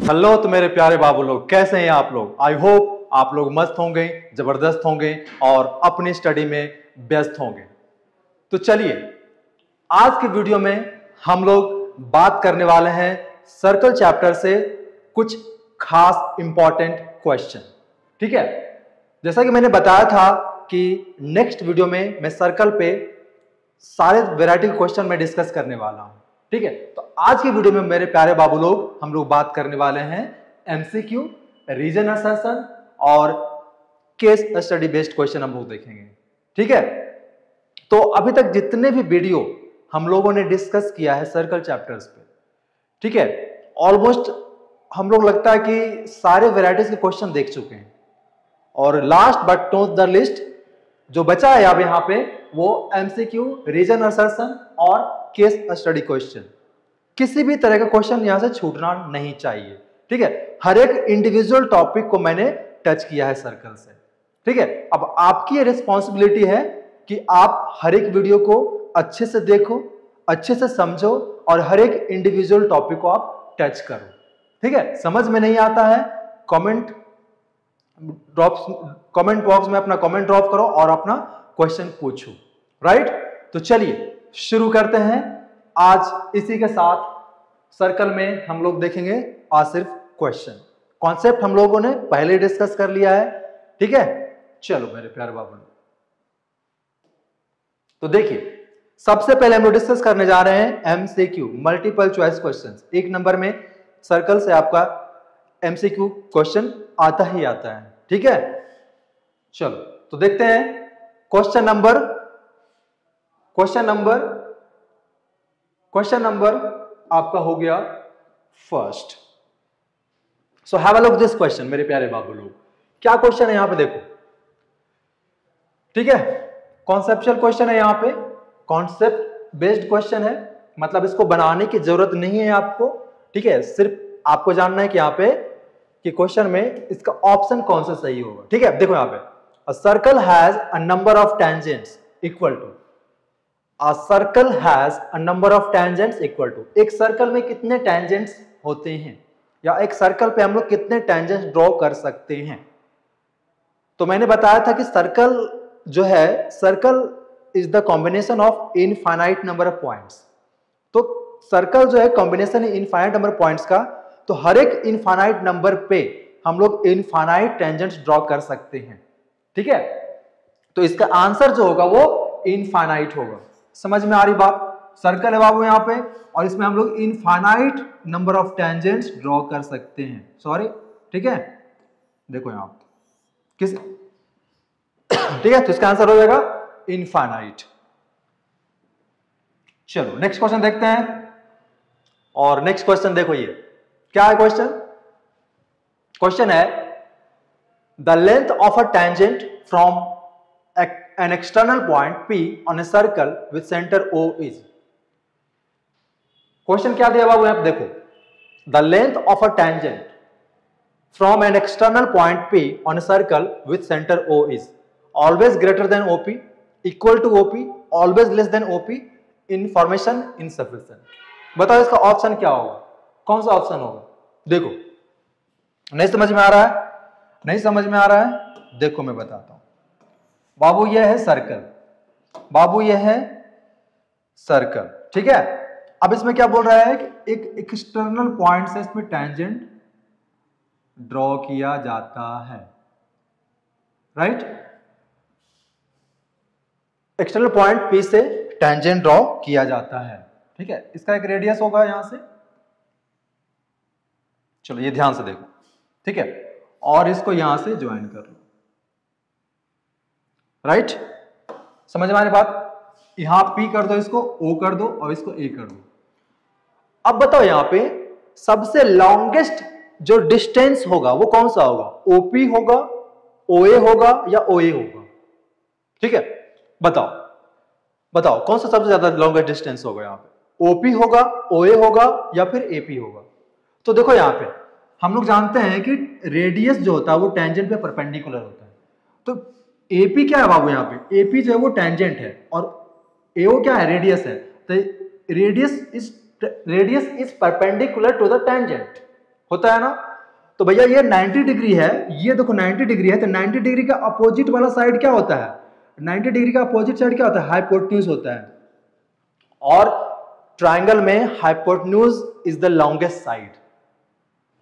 Hello तो मेरे प्यारे बाबू लोग, कैसे हैं आप लोग। आई होप आप लोग मस्त होंगे, जबरदस्त होंगे और अपनी स्टडी में व्यस्त होंगे। तो चलिए आज की वीडियो में हम लोग बात करने वाले हैं सर्कल चैप्टर से कुछ खास इंपॉर्टेंट क्वेश्चन। ठीक है, जैसा कि मैंने बताया था कि नेक्स्ट वीडियो में मैं सर्कल पे सारे वैरायटी के क्वेश्चन में डिस्कस करने वाला हूं। ठीक है, तो आज की वीडियो में मेरे प्यारे बाबू लोग हम लोग बात करने वाले हैं एमसीक्यू, रीजन असर्शन और केस स्टडी बेस्ड क्वेश्चन हम लोग देखेंगे। ठीक है, तो अभी तक जितने भी वीडियो हम लोगों ने डिस्कस किया है सर्कल चैप्टर्स पे, ठीक है, ऑलमोस्ट हम लोग लगता है कि सारे वैरायटीज के क्वेश्चन देख चुके हैं। और last but not the list जो बचा है अब यहाँ पे वो एमसीक्यू, रीजन असर्शन और केस स्टडी क्वेश्चन। किसी भी तरह का क्वेश्चन यहां से छूटना नहीं चाहिए। ठीक है, हर एक इंडिविजुअल टॉपिक को मैंने टच किया है सर्कल से। ठीक है, अब आपकी ये रिस्पॉन्सिबिलिटी है कि आप हर एक वीडियो को अच्छे से देखो, अच्छे से समझो और हर एक इंडिविजुअल टॉपिक को आप टच करो। ठीक है, समझ में नहीं आता है कमेंट बॉक्स में अपना कमेंट ड्रॉप करो और अपना क्वेश्चन पूछो। राइट, तो चलिए शुरू करते हैं। आज इसी के साथ सर्कल में हम लोग देखेंगे आज सिर्फ क्वेश्चन। कॉन्सेप्ट हम लोगों ने पहले डिस्कस कर लिया है। ठीक है, चलो मेरे प्यारे बाबू, तो देखिए सबसे पहले हम लोग डिस्कस करने जा रहे हैं एमसीक्यू, मल्टीपल चॉइस क्वेश्चंस। एक नंबर में सर्कल से आपका एमसीक्यू क्वेश्चन आता ही आता है। ठीक है, चलो तो देखते हैं क्वेश्चन नंबर आपका हो गया first. So have a look this question मेरे प्यारे बाबू लोग। क्या क्वेश्चन है यहां पे देखो। ठीक है, कॉन्सेप्चुअल क्वेश्चन है, यहां पे कॉन्सेप्ट बेस्ड क्वेश्चन है, मतलब इसको बनाने की जरूरत नहीं है आपको। ठीक है, सिर्फ आपको जानना है कि यहां पे कि क्वेश्चन में इसका ऑप्शन कौन सा सही होगा। ठीक है, देखो यहां पे a circle has a number of tangents equal to, a circle has a number of tangents equal to, एक सर्कल में कितने टेंजेंट्स होते हैं या एक सर्कल पे हम लोग कितने टेंजेंट्स ड्रॉ कर सकते हैं। तो मैंने बताया था कि सर्कल जो है, circle is the combination of infinite number of points. तो सर्कल जो है कॉम्बिनेशन है इनफाइनाइट नंबर पॉइंट्स का, तो हर एक इनफाइनाइट नंबर पे हम लोग इनफाइनाइट टेंजेंट्स ड्रॉ कर सकते हैं। ठीक है, तो इसका आंसर जो होगा वो इनफाइनाइट होगा। समझ में आ रही बात। सर्कल है बाबू यहाँ पे और इसमें हम लोग infinite number of tangents draw कर सकते हैं। सॉरी, ठीक है, देखो यहाँ किस ठीक है, तो इसका आंसर हो जाएगा इनफाइनाइट। चलो नेक्स्ट क्वेश्चन देखते हैं। और नेक्स्ट क्वेश्चन देखो, ये क्या है क्वेश्चन। क्वेश्चन है the length of a tangent from an external point P on a circle with center O is। Question क्या दिया बाबू यहां पे देखो, the length of a tangent from an external point P on a circle with center O is always greater than OP, equal to OP, always less than OP, information insufficient। बताओ इसका option क्या होगा, कौन सा option होगा। देखो नहीं समझ में आ रहा है, नहीं समझ में आ रहा है, देखो मैं बताता हूं बाबू, ये है सर्कल, बाबू ये है सर्कल। ठीक है, अब इसमें क्या बोल रहा है कि एक एक्सटर्नल पॉइंट से इसमें टेंजेंट ड्रॉ किया जाता है। राइट, एक्सटर्नल पॉइंट P से टेंजेंट ड्रॉ किया जाता है। ठीक है, इसका एक रेडियस होगा यहां से, चलो ये ध्यान से देखो। ठीक है, और इसको यहां से ज्वाइन कर लो। राइट, समझ में आ रही बात। यहां P कर दो, इसको O कर दो और इसको A कर दो। अब बताओ यहां पे सबसे लॉन्गेस्ट जो डिस्टेंस होगा वो कौन सा होगा, OP होगा, OA होगा या OA होगा। ठीक है, बताओ बताओ कौन सा सबसे ज्यादा लॉन्गेस्ट डिस्टेंस होगा, यहां पे OP होगा, OA होगा या फिर AP होगा। तो देखो यहां पे हम लोग जानते हैं कि रेडियस जो होता है वो टेंजेंट पे परपेंडिकुलर होता है। तो AP क्या है बाबू, यहाँ पे AP जो है वो टेंजेंट है और AO क्या है, रेडियस है। तो radius is perpendicular to the tangent, होता है ना। तो भैया ये 90 डिग्री है, ये देखो 90 डिग्री है, तो 90 डिग्री का अपोजिट वाला साइड क्या होता है? 90 डिग्री का अपोजिट साइड क्या होता है? हाइपोटेन्यूज होता है। और ट्राइंगल में hypotenuse is the longest side,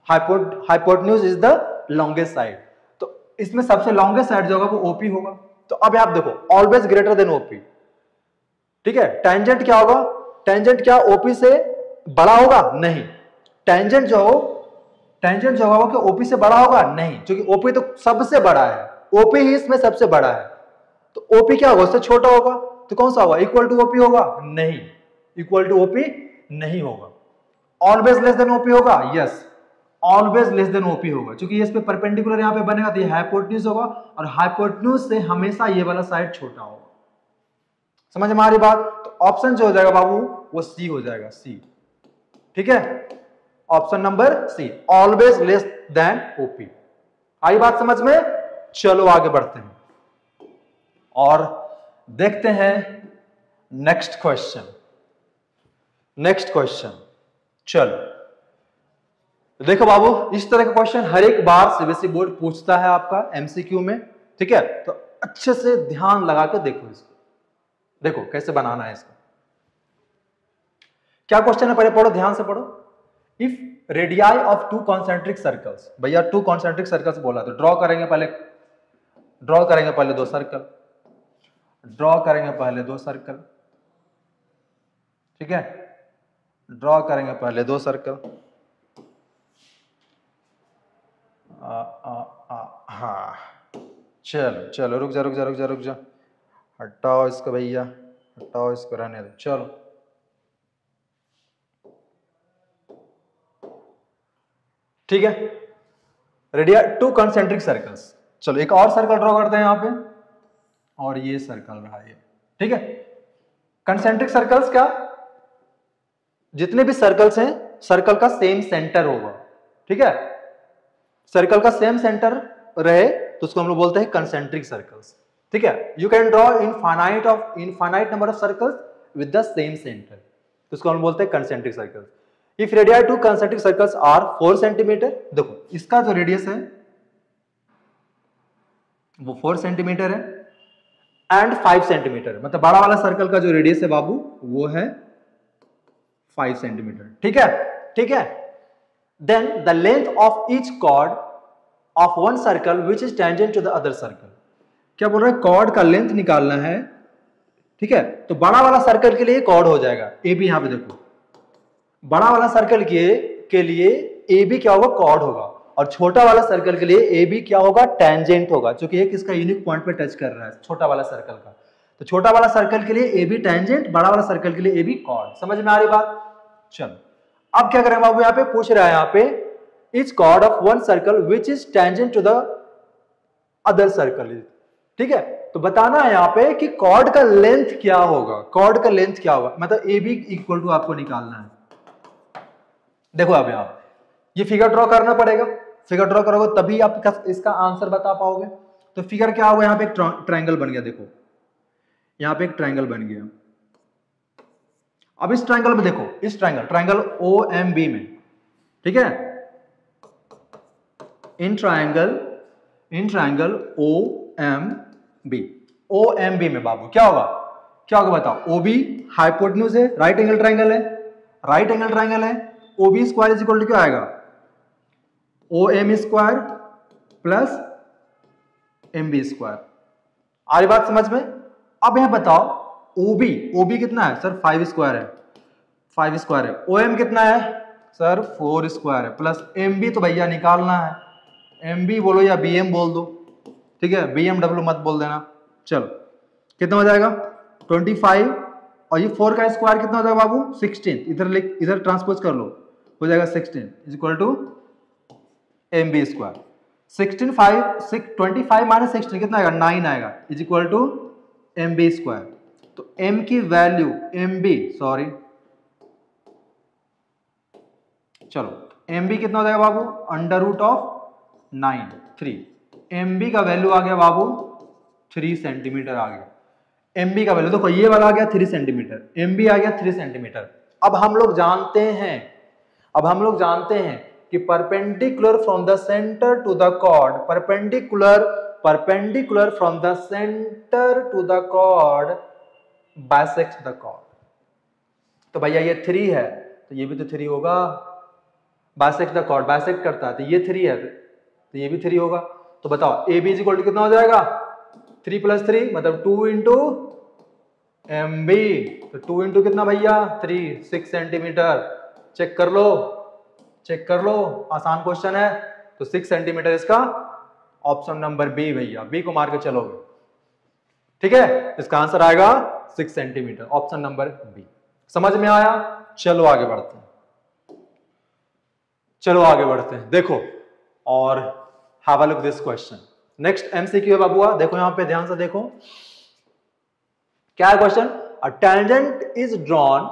hypotenuse is the longest side. तो इसमें सबसे लॉन्गेस्ट साइड जो होगा वो ओपी होगा। तो अब आप देखो ऑलवेज ग्रेटर देन ओपी, ठीक है। टेंजेंट क्या होगा? टेंजेंट क्या ओपी से बड़ा होगा? नहीं। टेंजेंट जो होगा वो क्या ओपी से बड़ा होगा? नहीं, क्योंकि ओपी तो सबसे बड़ा है, ओपी ही इसमें सबसे बड़ा है। तो ओपी क्या होगा? उससे छोटा होगा, तो कौन सा होगा? इक्वल टू ओपी होगा? नहीं, इक्वल टू ओपी नहीं होगा। ऑलवेज लेस देन ओपी होगा? Yes, always less than OP होगा, क्योंकि इस पे परपेंडिकुलर यहां पे बनेगा, तो ये हाइपोटेन्यूज होगा, और हाइपोटेन्यूज से हमेशा ये वाला साइड छोटा होगा। समझ में आ रही बात? तो ऑप्शन जो हो जाएगा बाबू वो सी हो जाएगा, सी, ठीक है। Option number C, always less than OP. आई बात समझ में? चलो आगे बढ़ते हैं और देखते हैं नेक्स्ट क्वेश्चन। नेक्स्ट क्वेश्चन, चलो देखो बाबू, इस तरह का क्वेश्चन हर एक बार सीबीएसई बोर्ड पूछता है आपका एमसीक्यू में, ठीक है। तो अच्छे से ध्यान लगा के देखो इसको, देखो कैसे बनाना है इसको। क्या क्वेश्चन है पहले पढ़ो, ध्यान से पढ़ो। If radii of to concentric circles, भैया टू कॉन्सेंट्रिक सर्कल्स बोला तो ड्रॉ करेंगे पहले, दो सर्कल, ड्रॉ करेंगे पहले दो सर्कल, ठीक है। ड्रॉ करेंगे पहले दो सर्कल, हाँ चलो चलो, रुक जा, हटाओ इसको भैया, हटाओ इसको, रहने दो। चलो ठीक है, रेडिया टू कॉन्सेंट्रिक सर्कल्स। चलो एक और सर्कल ड्रॉ करते हैं यहां पे, और ये सर्कल रहा ये, ठीक है। कंसेंट्रिक सर्कल्स क्या, जितने भी सर्कल्स हैं सर्कल का सेम सेंटर होगा, ठीक है। सर्कल का सेम सेंटर रहे तो उसको हम लोग बोलते हैं कंसेंट्रिक सर्कल्स, ठीक है। You can draw infinite number of circles with the same centre, तो उसको हम बोलते हैं concentric circles. If radii two concentric circles are 4 centimetre, देखो इसका जो रेडियस है वो 4 सेंटीमीटर है, एंड 5 सेंटीमीटर, मतलब बड़ा वाला सर्कल का जो रेडियस है बाबू वो है 5 सेंटीमीटर, ठीक है, ठीक है। Then the length of each chord of one circle which is tangent to the other circle. क्या बोल रहा है? कॉर्ड का लेंथ निकालना है, ठीक है। तो बड़ा वाला सर्कल के लिए कॉर्ड हो जाएगा ए बी, यहां पे देखो बड़ा वाला सर्कल के लिए ए बी क्या होगा? कॉर्ड होगा, और छोटा वाला सर्कल के लिए ए बी क्या होगा? टेंजेंट होगा, क्योंकि एक इसका यूनिक पॉइंट पे टच कर रहा है छोटा वाला सर्कल का। तो छोटा वाला सर्कल के लिए ए बी टेंजेंट, बड़ा वाला सर्कल के लिए ए बी कॉर्ड। समझ में आ रही बात? चलो अब क्या करें बाबू, यहाँ पे पूछ रहा है, यहाँ पे each chord of one circle which is tangent to the other circle, ठीक है। तो बताना है यहाँ पे कि कॉर्ड का लेंथ क्या होगा, कॉर्ड का लेंथ क्या होगा, मतलब ए बी इक्वल टू आपको निकालना है। देखो अब यहाँ ये फिगर ड्रॉ करना पड़ेगा, फिगर ड्रॉ करोगे तभी आप इसका आंसर बता पाओगे। तो फिगर क्या होगा? यहाँ पे एक ट्रायंगल बन गया, देखो यहाँ पे एक ट्रायंगल बन गया। अब इस ट्रायंगल में देखो, इस ट्रायंगल ओ एम बी में, ठीक है, in triangle O M B में बाबू क्या होगा? क्या होगा बताओ? ओबी हाइपोटेन्यूज है, राइट एंगल ट्रायंगल है, OB square is equal to क्या आएगा? O M square plus M B square. आ रही बात समझ में? अब यहां बताओ ओबी कितना है सर? 5 स्क्वायर है। ओ एम कितना है सर? 4 स्क्वायर है, प्लस एम बी तो भैया निकालना है, एम बी बोलो या बी एम बोल दो, ठीक है, बी एम डब्ल्यू मत बोल देना। चलो कितना हो जाएगा? 25, और ये 4 का स्क्वायर कितना हो जाएगा बाबू? 16, इधर ट्रांसपोज कर लो, हो जाएगा 16 is equal to M B square. 25 minus 16 कितना आएगा? 9 आएगा, is equal to M B square. तो m की वैल्यू चलो mb कितना हो जाएगा बाबू? Under root of 9, 3। mb का वैल्यू आ गया बाबू 3 सेंटीमीटर आ गया। mb का वैल्यू देखो ये वाला आ गया 3 सेंटीमीटर, mb आ गया 3 सेंटीमीटर। अब हम लोग जानते हैं कि perpendicular from the centre to the chord, perpendicular from the centre to the chord bisect the chord. तो भैया ये 3 है तो ये भी तो 3 होगा, बाइसेक्ट द कॉर्ड, बाइसेक्ट करता है तो ये 3 है तो ये भी 3 होगा। तो बताओ A B is equal to कितना हो जाएगा, 3 + 3 मतलब 2 इंटू एम बी। तो 2 इंटू कितना भैया 3, 6 सेंटीमीटर। चेक कर लो, चेक कर लो, आसान क्वेश्चन है। तो 6 सेंटीमीटर इसका ऑप्शन नंबर बी भैया, बी को मार के चलोगे, ठीक है। इसका आंसर आएगा 6 सेंटीमीटर, ऑप्शन नंबर बी। समझ में आया? चलो आगे बढ़ते हैं, चलो आगे बढ़ते हैं। देखो और have a look this question. Next MCQ है बाबूआ, देखो यहां पे ध्यान से देखो क्या है question. A tangent is drawn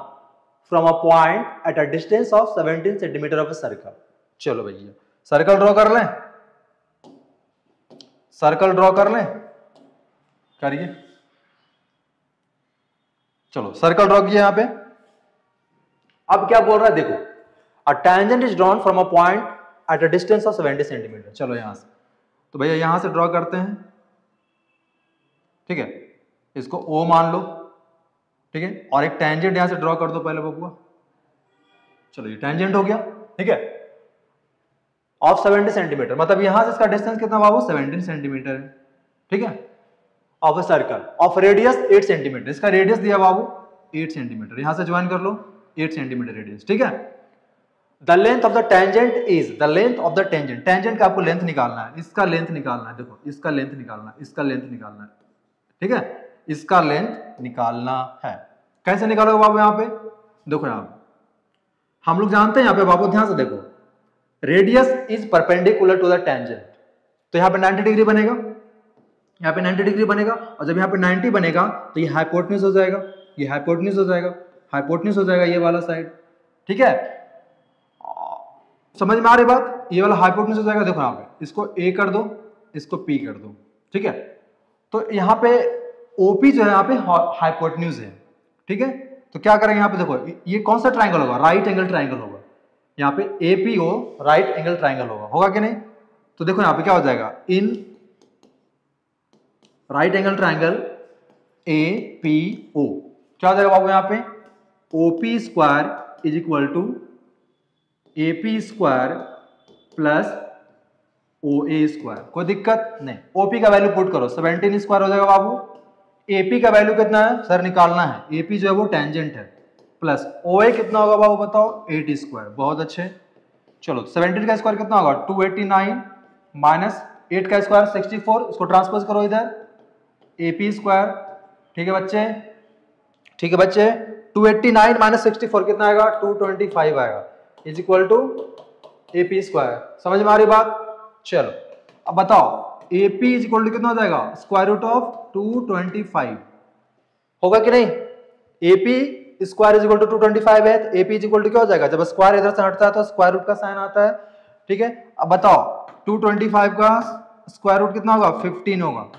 from a point at a distance of 17 centimetre of a circle. चलो भैया सर्कल ड्रॉ कर लें, सर्कल ड्रॉ कर लें, करिए। चलो सर्कल ड्रॉ किया यहां पे। अब क्या बोल रहा है देखो, a tangent is drawn from a point at a distance of 70 centimetre. चलो यहां से, तो भैया यहां से ड्रॉ करते हैं, ठीक है। इसको ओ मान लो, ठीक है, और एक टेंजेंट यहां से ड्रॉ कर दो पहले बबुआ। चलो ये टेंजेंट हो गया, ठीक है, ऑफ 70 सेंटीमीटर, मतलब यहां से इसका डिस्टेंस कितना बाबू 17 सेंटीमीटर है, ठीक है। Of a circle of radius 8 centimetre, इसका रेडियस दिया बाबू 8 सेंटीमीटर, यहां से ज्वाइन कर लो 8 सेंटीमीटर रेडियस, ठीक है। The length of the tangent is, the length of the tangent, tangent का आपको लेंथ निकालना है, इसका लेंथ निकालना है, देखो इसका लेंथ निकालना है, इसका लेंथ निकालना है, ठीक है, इसका लेंथ निकालना है। कैसे निकालोगे बाबू यहां पे, देखो यहां पे हम लोग जानते हैं, यहां पे बाबू ध्यान से देखो, radius is perpendicular to the tangent, तो यहां पे 90 डिग्री बनेगा, यहां पे 90 डिग्री बनेगा, और जब यहां पे 90 बनेगा तो ये हाइपोटेन्यूज हो जाएगा, ये हाइपोटेन्यूज हो जाएगा, हाइपोटेन्यूज हो जाएगा ये वाला साइड, ठीक है। समझ में आ रही बात, ये वाला हाइपोटेन्यूज हो जाएगा, देखो यहां पे इसको ए कर दो, इसको पी कर दो, ठीक है। तो यहां पे ओपी जो है यहाँ पे हाइपोटेन्यूज है, ठीक है। तो क्या करेंगे यहाँ पे देखो, ये कौन सा ट्राइंगल होगा, राइट एंगल ट्राइंगल होगा, यहाँ पे एपीओ राइट एंगल ट्राइंगल होगा कि नहीं। तो देखो यहाँ पे क्या हो जाएगा, in right angle triangle APO क्या हो जाएगा बाबू, यहाँ पे OP square is equal to AP square plus O A square. कोई दिक्कत नहीं, ओपी का वैल्यू पुट करो 17 स्क्वायर हो जाएगा बाबू, एपी का वैल्यू कितना है सर निकालना है, एपी जो है वो टेंजेंट है, प्लस ओ ए कितना होगा बाबू बताओ 8 स्क्वायर, बहुत अच्छे। चलो 17 का स्क्वायर कितना होगा 289 माइनस 8 का स्क्वायर 64, इसको ट्रांसपोज करो इधर, एपी स्क्वायर, ठीक है बच्चे, ठीक है बच्चे, 289 माइनस 64 कितना आएगा 225 आएगा, is equal to AP square. समझ में आ रही बात? चलो अब बताओ एपी इज इक्वल टू कितना हो जाएगा स्क्वायर रूट ऑफ 225 होगा कि नहीं, AP square is equal to 225 है, तो एपी इज इक्वल टू क्या हो जाएगा, जब स्क्वायर इधर से हटता है तो स्क्वायर रूट का साइन आता है, ठीक है। अब बताओ 225 का स्क्वायर रूट कितना होगा 15 होगा।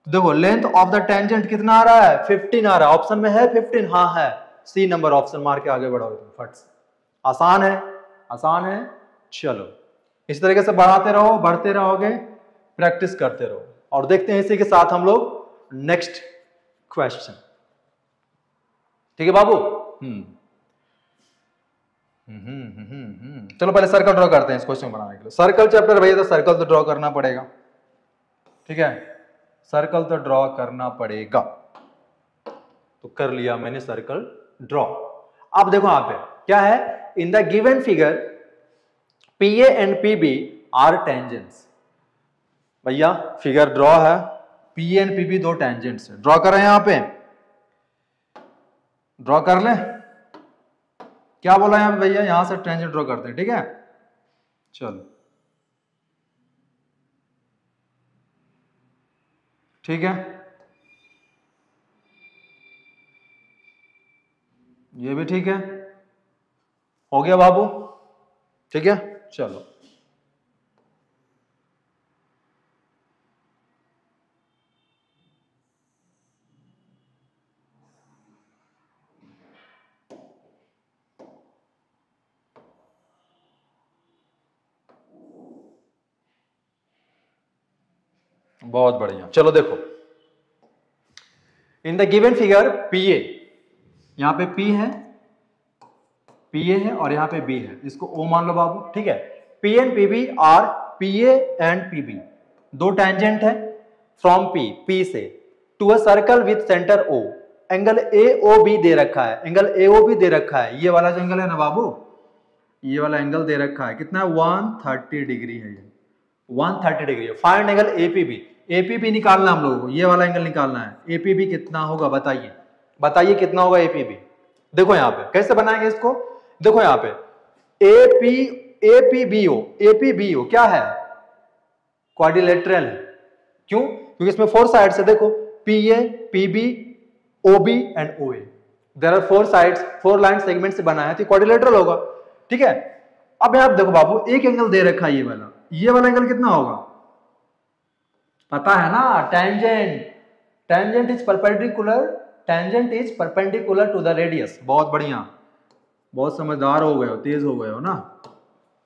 देखो लेंथ ऑफ द टेंजेंट कितना आ रहा है 15 आ रहा है, ऑप्शन में है 15, हाँ है, सी नंबर ऑप्शन मार के आगे बढ़ोगे तुम फट से, आसान है, आसान है। चलो इस तरीके से बढ़ाते रहो, बढ़ते रहोगे, प्रैक्टिस करते रहो, और देखते हैं इसी के साथ हम लोग नेक्स्ट क्वेश्चन, ठीक है बाबू। चलो पहले सर्कल ड्रॉ करते हैं इस क्वेश्चन बनाने के लिए। सर्कल चैप्टर भैया, तो सर्कल तो ड्रॉ करना पड़ेगा, ठीक है, सर्कल तो ड्रॉ करना पड़ेगा, तो कर लिया मैंने सर्कल ड्रॉ। अब देखो यहां पे क्या है, in the given figure PA and PB are tangents. भैया फिगर ड्रॉ है, पी एंड पीबी दो टेंजेंट्स है, ड्रॉ कर रहे हैं यहां पे, ड्रॉ कर ले, क्या बोला यहां पे भैया, यहां से टेंजेंट ड्रॉ करते हैं, ठीक है। चलो ठीक है, ये भी ठीक है, हो गया बाबू, ठीक है। चलो बहुत बढ़िया। चलो देखो, इन द गिवन फिगर पीए, यहां पे पी है, पीए है और यहां पे बी है, इसको ओ मान लो बाबू, ठीक है। P and PB are, PA and PB दो टेंजेंट है फ्रॉम पी से to a circle with centre O. Angle A O B दे रखा है, एंगल ए ओ बी दे रखा है, ये वाला जो एंगल है ना बाबू, ये वाला एंगल दे रखा है, कितना है 130 डिग्री है, ये 130 डिग्री है। फाइंड एंगल एपीबी, एपीबी निकालना हम लोगों को, ये वाला एंगल निकालना है। एपीबी कितना होगा बताइए, बताइए कितना होगा एपीबी। देखो यहां पे कैसे बनाएंगे इसको, देखो यहां पे एपीबीओ क्या है, क्वाड्रिलेटरल है। क्यों, क्योंकि इसमें फोर साइड्स है, देखो PA PB OB and OA, there are four sides, four line segment से बना है, तो क्वाड्रिलेटरल होगा, ठीक है। अब यहां देखो बाबू, एक एंगल दे रखा है ये वाला एंगल कितना होगा पता है ना, tangent, tangent is perpendicular, tangent is perpendicular to the radius. बहुत बढ़िया, बहुत समझदार हो गए हो, तेज हो गए हो ना।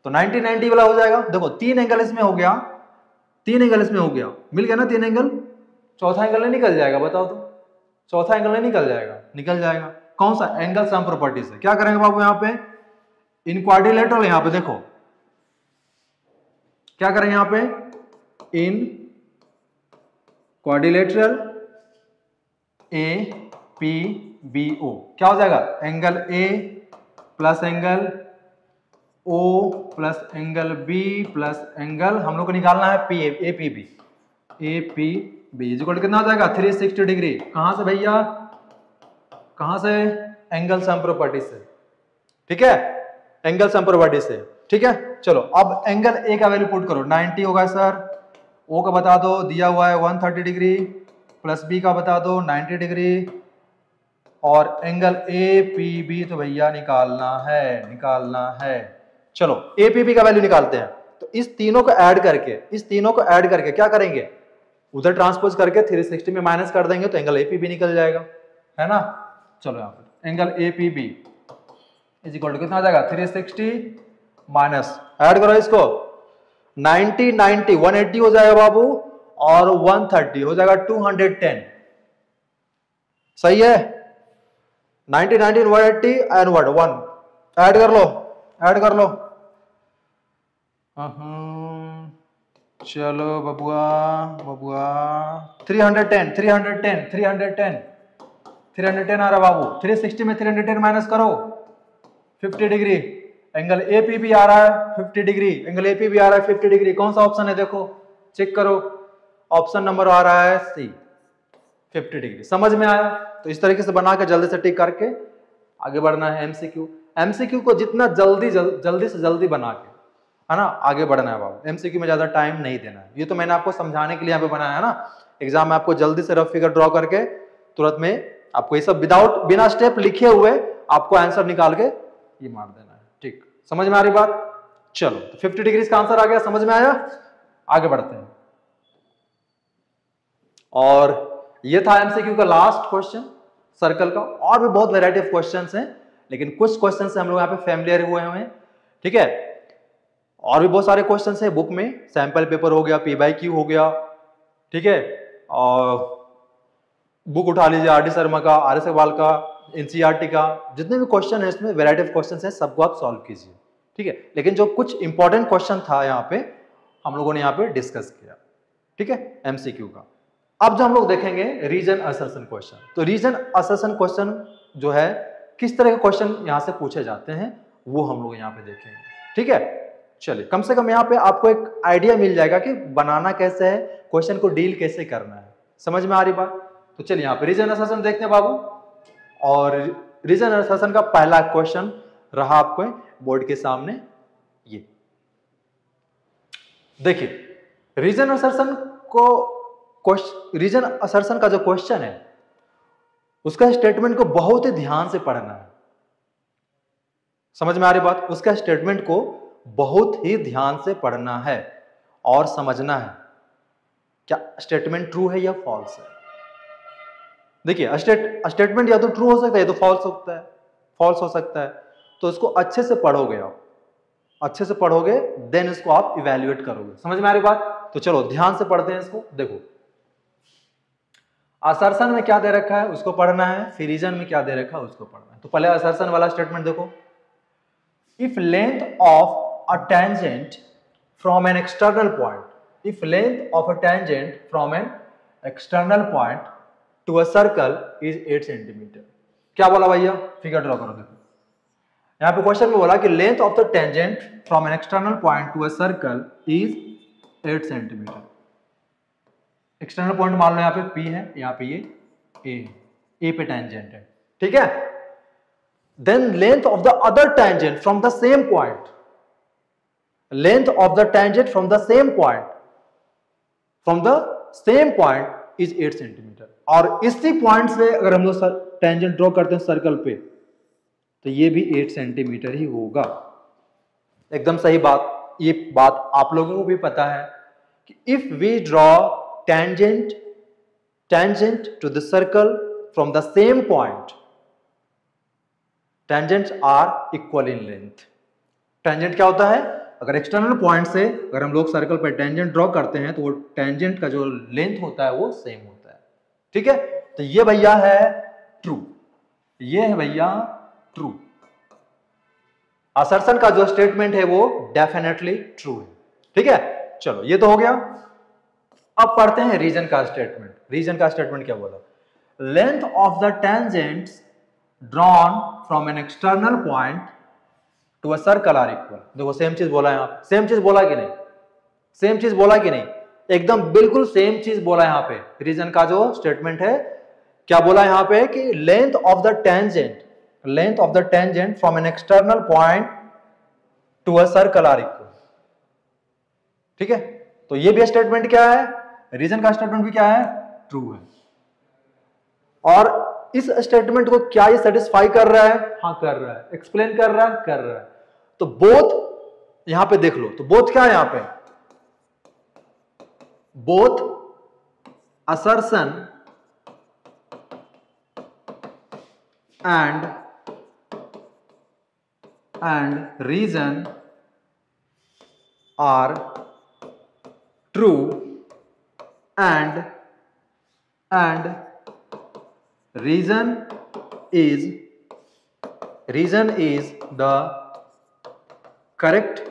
तो 90-90 वाला हो जाएगा। देखो तीन एंगल इसमें हो गया, तीन एंगल इसमें हो गया, मिल गया ना तीन एंगल, चौथा एंगल नहीं निकल जाएगा, बताओ तो, चौथा एंगल नहीं निकल जाएगा, निकल जाएगा। कौन सा, एंगल सम प्रॉपर्टी से। क्या करेंगे बाबू यहां पे, इन क्वाड्रिलेटरल, यहां पे देखो क्या करेंगे, यहां पे in quadrilateral A P B O क्या हो जाएगा, angle A plus angle O plus angle B plus angle, हम लोग को निकालना है P A P B, A P B equal कितना हो जाएगा 360 डिग्री। कहां से भैया, कहां से, एंगल सम प्रॉपर्टी से, ठीक है, एंगल सम प्रॉपर्टी से, ठीक है। चलो अब एंगल ए का वैल्यू पुट करो, 90 होगा सर, ओ का बता दो, दिया हुआ है 130 डिग्री, प्लस बी का बता दो 90 डिग्री, और एंगल ए पी बी तो भैया निकालना है, निकालना है। चलो ए पी बी का वैल्यू निकालते हैं। तो इस तीनों को ऐड करके, इस तीनों को ऐड करके क्या करेंगे, उधर ट्रांसपोज करके 360 में माइनस कर देंगे तो एंगल ए पी बी निकल जाएगा, है ना। चलो यहाँ पर angle A P B is equal to कितना आ जाएगा 360 माइनस, ऐड करो इसको, 90 90 180 हो जाएगा बाबू, और 130 हो जाएगा 210, सही है। 90 90 180 एंड 1 ऐड कर लो, ऐड कर लो। चलो बबुआ बबुआ 310 310 310 310 आ रहा बाबू, 360 में 310 माइनस करो 50 डिग्री, एंगल एपीबी आ रहा है 50 डिग्री, एंगल एपीबी आ रहा है 50 डिग्री। कौन सा ऑप्शन है देखो, चेक करो, ऑप्शन नंबर आ रहा है सी 50 डिग्री। समझ में आया। तो इस तरीके से बना के जल्दी से टिक करके आगे बढ़ना है। एमसीक्यू, एमसीक्यू को जितना जल्दी से जल्दी बना के, है ना, आगे बढ़ना है बाबू। एमसीक्यू में ज्यादा टाइम नहीं देना है। ये तो मैंने आपको समझाने के लिए यहाँ पे बनाया है ना, एग्जाम में आपको जल्दी से रफ फिगर ड्रॉ करके तुरंत में आपको ये सब विदाउट, बिना स्टेप लिखे हुए आपको आंसर निकाल के ये मार देना है। ठीक, समझ में आ रही बात। चलो तो 50 डिग्री का आंसर आ गया, समझ में आया। आगे बढ़ते हैं। और ये था एमसीक्यू का लास्ट क्वेश्चन सर्कल का। और भी बहुत वैरायटी ऑफ क्वेश्चंस हैं, लेकिन कुछ क्वेश्चन से हम लोग यहाँ पे फैमिलियर हुए हैं, ठीक है। और भी बहुत सारे क्वेश्चंस हैं बुक में, सैंपल पेपर हो गया, पी बाई क्यू हो गया, ठीक है। और बुक उठा लीजिए आर डी शर्मा का, आर एस अग्रवाल का, एनसीईआरटी का, जितने भी क्वेश्चन है इसमें वैरायटी ऑफ क्वेश्चन है, सबको आप सॉल्व कीजिए, ठीक है। लेकिन जो कुछ इंपॉर्टेंट क्वेश्चन था यहाँ पे हम लोगों ने यहाँ पे डिस्कस किया, ठीक है, एमसीक्यू का। अब जो हम लोग देखेंगे रीजन असर्शन क्वेश्चन। तो रीजन असर्शन क्वेश्चन जो है, किस तरह के क्वेश्चन यहाँ से पूछे जाते हैं वो हम लोग यहाँ पे देखेंगे, ठीक है। चलिए, कम से कम यहाँ पे आपको एक आइडिया मिल जाएगा कि बनाना कैसे है, क्वेश्चन को डील कैसे करना है। समझ में आ रही बात। तो चलिए यहाँ पे रीजन असर्शन देखते हैं बाबू। और रीजन असर्शन का पहला क्वेश्चन रहा आपको बोर्ड के सामने, ये देखिए। रीजन असर्शन का जो क्वेश्चन है उसका स्टेटमेंट को बहुत ही ध्यान से पढ़ना है। समझ में आ रही बात। उसका स्टेटमेंट को बहुत ही ध्यान से पढ़ना है और समझना है क्या स्टेटमेंट ट्रू है या फॉल्स है। देखिए, स्टेटमेंट या तो ट्रू हो सकता है या तो फॉल्स हो सकता है। तो इसको अच्छे से पढ़ोगे आप, देन इसको आप इवैल्यूएट करोगे। समझ में आ रही बात। तो चलो ध्यान से पढ़ते हैं इसको। देखो, असर्शन में क्या दे रखा है उसको पढ़ना है, फिर रीजन में क्या दे रखा है उसको पढ़ना है। तो पहले असर्शन वाला स्टेटमेंट देखो, if length of a tangent from an external point, if length of a tangent from an external point to a circle is 8 centimetre. क्या बोला भैया, फिगर ड्रॉ करो। देखो यहाँ पे क्वेश्चन में बोला कि length of the tangent from an external point to a circle is 8 centimetre. External point मान लो यहाँ पे P है, यहाँ पे ये A पे टेंजेंट है, ठीक है। Then length of the other tangent from the same point, length of the tangent from the same point, from the same point is 8 centimetre. और इसी पॉइंट से अगर हम लोग टेंजेंट ड्रॉ करते हैं सर्कल पे तो ये भी 8 सेंटीमीटर ही होगा। एकदम सही बात, ये बात आप लोगों को भी पता है कि if we draw tangent to the circle from the same point, tangents are equal in length। tangent क्या होता है, अगर एक्सटर्नल पॉइंट से अगर हम लोग सर्कल पर टेंजेंट ड्रॉ करते हैं तो वो टेंजेंट का जो लेंथ होता है वो सेम होता है, ठीक है। तो ये भैया है ट्रू, ये है भैया ट्रू। असर्शन का जो स्टेटमेंट है वो डेफिनेटली ट्रू है, ठीक है। चलो ये तो हो गया। अब पढ़ते हैं रीजन का स्टेटमेंट। रीजन का स्टेटमेंट क्या बोला, length of the tangents drawn from an external point to a circle are equal. देखो सेम चीज बोला है यहाँ पे, सेम चीज बोला कि नहीं, सेम चीज बोला कि नहीं, एकदम बिल्कुल सेम चीज बोला यहाँ पे। रीजन का जो स्टेटमेंट है क्या बोला यहाँ पे कि length of the tangent, length of the tangent from an external point to a circle are equal, ठीक है। तो ये भी स्टेटमेंट क्या है, रीजन का स्टेटमेंट भी क्या है, ट्रू है। और इस स्टेटमेंट को क्या ये सेटिस्फाई कर रहा है, हाँ कर रहा है, एक्सप्लेन कर रहा है, कर रहा है। तो बोथ यहां पे देख लो, तो बोथ क्या है यहां पे, both assertion and reason are true and reason is the correct